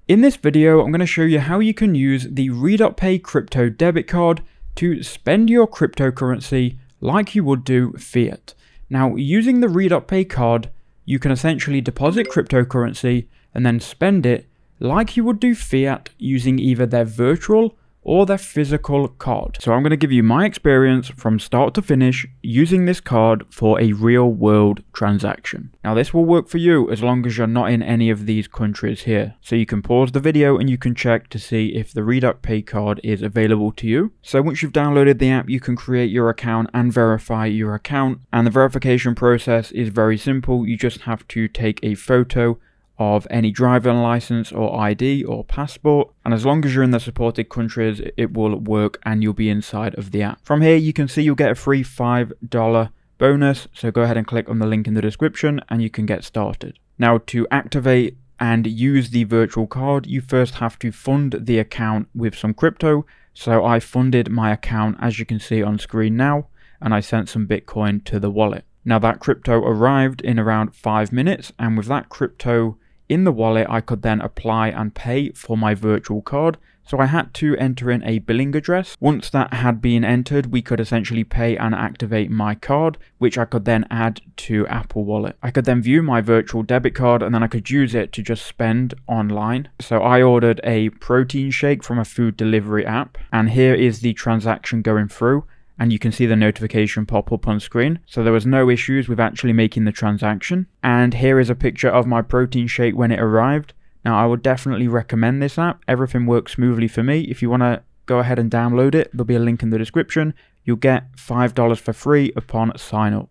In this video, I'm going to show you how you can use the RedotPay crypto debit card to spend your cryptocurrency like you would do fiat. Now, using the RedotPay card, you can essentially deposit cryptocurrency and then spend it like you would do fiat using either their virtual or their physical card. So I'm going to give you my experience from start to finish using this card for a real world transaction. Now this will work for you as long as you're not in any of these countries here. So you can pause the video and you can check to see if the RedotPay card is available to you. So once you've downloaded the app, you can create your account and verify your account. And the verification process is very simple. You just have to take a photo of any driving license or ID or passport, and as long as you're in the supported countries, it will work and you'll be inside of the app. From here you can see you'll get a free $5 bonus, so go ahead and click on the link in the description and you can get started. Now, to activate and use the virtual card, you first have to fund the account with some crypto. So I funded my account, as you can see on screen now, and I sent some Bitcoin to the wallet. Now that crypto arrived in around 5 minutes, and with that crypto in the wallet, I could then apply and pay for my virtual card. So I had to enter in a billing address. Once that had been entered, we could essentially pay and activate my card, which I could then add to Apple Wallet. I could then view my virtual debit card and then I could use it to just spend online. So I ordered a protein shake from a food delivery app, and here is the transaction going through. And you can see the notification pop up on screen. So there was no issues with actually making the transaction. And here is a picture of my protein shake when it arrived. Now, I would definitely recommend this app. Everything works smoothly for me. If you want to go ahead and download it, there'll be a link in the description. You'll get $5 for free upon sign up.